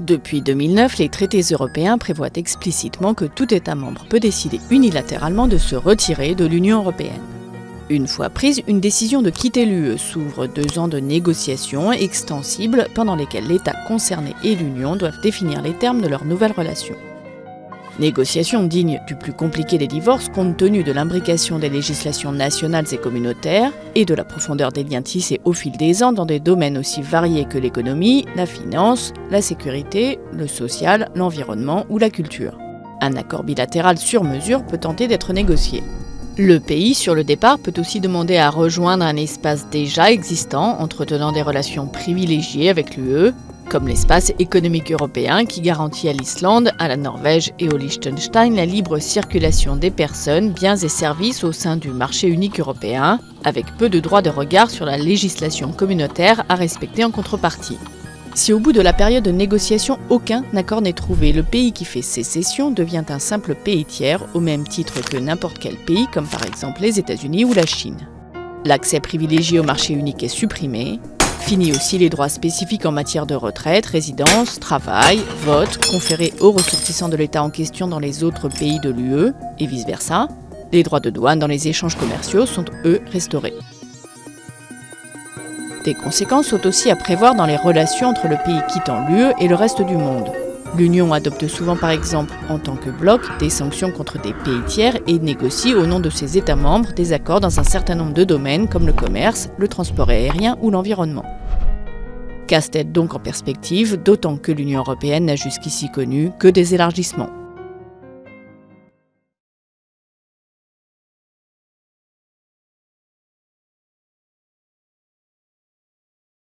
Depuis 2009, les traités européens prévoient explicitement que tout État membre peut décider unilatéralement de se retirer de l'Union européenne. Une fois prise, une décision de quitter l'UE s'ouvre 2 ans de négociations extensibles pendant lesquelles l'État concerné et l'Union doivent définir les termes de leur nouvelle relation. Négociations dignes du plus compliqué des divorces compte tenu de l'imbrication des législations nationales et communautaires et de la profondeur des liens tissés au fil des ans dans des domaines aussi variés que l'économie, la finance, la sécurité, le social, l'environnement ou la culture. Un accord bilatéral sur mesure peut tenter d'être négocié. Le pays sur le départ peut aussi demander à rejoindre un espace déjà existant entretenant des relations privilégiées avec l'UE, comme l'espace économique européen qui garantit à l'Islande, à la Norvège et au Liechtenstein la libre circulation des personnes, biens et services au sein du marché unique européen, avec peu de droits de regard sur la législation communautaire à respecter en contrepartie. Si au bout de la période de négociation aucun accord n'est trouvé, le pays qui fait sécession devient un simple pays tiers au même titre que n'importe quel pays comme par exemple les États-Unis ou la Chine. L'accès privilégié au marché unique est supprimé. Fini aussi les droits spécifiques en matière de retraite, résidence, travail, vote, conférés aux ressortissants de l'État en question dans les autres pays de l'UE, et vice-versa. Les droits de douane dans les échanges commerciaux sont, eux, restaurés. Des conséquences sont aussi à prévoir dans les relations entre le pays quittant l'UE et le reste du monde. L'Union adopte souvent par exemple, en tant que bloc, des sanctions contre des pays tiers et négocie au nom de ses États membres des accords dans un certain nombre de domaines comme le commerce, le transport aérien ou l'environnement. Casse-tête donc en perspective, d'autant que l'Union européenne n'a jusqu'ici connu que des élargissements.